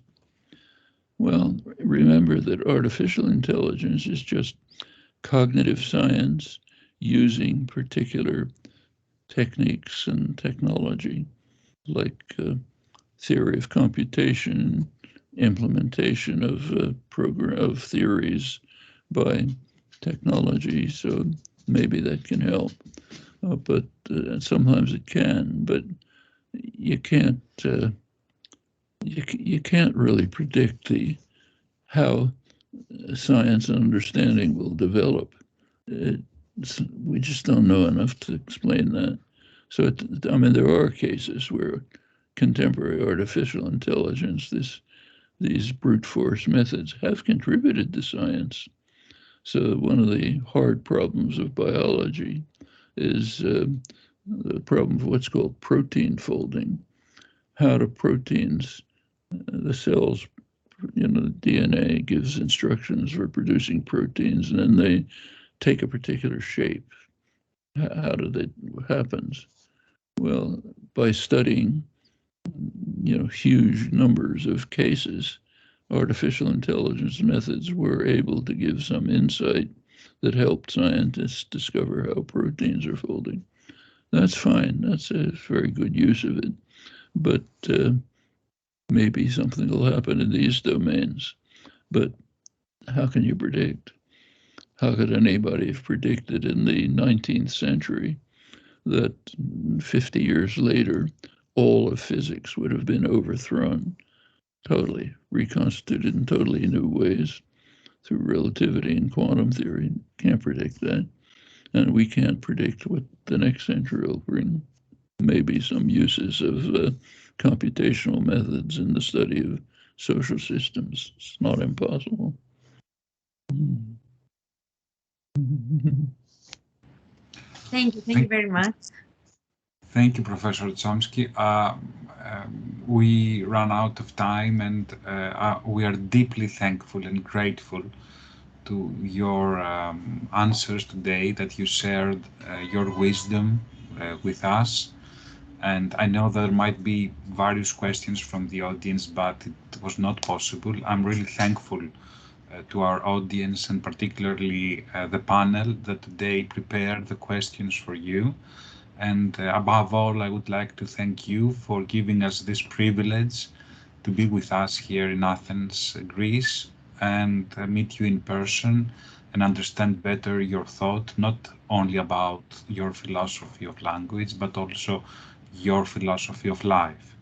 Well, remember that artificial intelligence is just cognitive science using particular techniques and technology, like theory of computation, implementation of theories by technology. So maybe that can help, but sometimes it can. But you can't really predict how science and understanding will develop. We just don't know enough to explain that. So, I mean, there are cases where contemporary artificial intelligence, these brute force methods, have contributed to science. So one of the hard problems of biology is the problem of what's called protein folding. How do proteins, the cells, the DNA gives instructions for producing proteins, and then they take a particular shape. How what happens? Well, by studying, huge numbers of cases, artificial intelligence methods were able to give some insight that helped scientists discover how proteins are folding. That's fine. That's a very good use of it. But maybe something will happen in these domains. But how can you predict? How could anybody have predicted in the 19th century that 50 years later, all of physics would have been overthrown, totally reconstituted in totally new ways through relativity and quantum theory? Can't predict that. And we can't predict what the next century will bring. Maybe some uses of computational methods in the study of social systems. It's not impossible. Thank you very much. Thank you, Professor Chomsky. We run out of time, and we are deeply thankful and grateful to your answers today, that you shared your wisdom with us. And I know there might be various questions from the audience, but it was not possible. I'm really thankful to our audience, and particularly the panel that today prepared the questions for you. And above all, I would like to thank you for giving us this privilege to be with us here in Athens, Greece, and meet you in person and understand better your thought, not only about your philosophy of language, but also your philosophy of life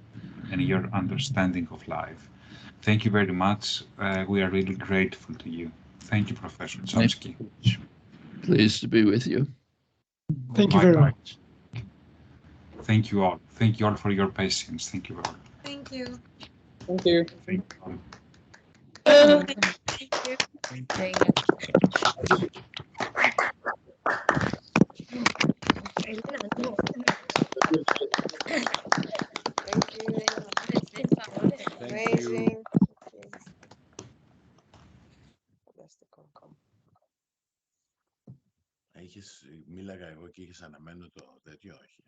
and your understanding of life. Thank you very much. We are really grateful to you. Thank you, Professor Chomsky. Pleased to be with you. Thank you very much. Thank you all. Thank you all for your patience. Thank you all. Thank you. Thank you. Thank you all. Thank you. Amazing. Μίλαγα εγώ και είχες αναμένο το τέτοιο, όχι.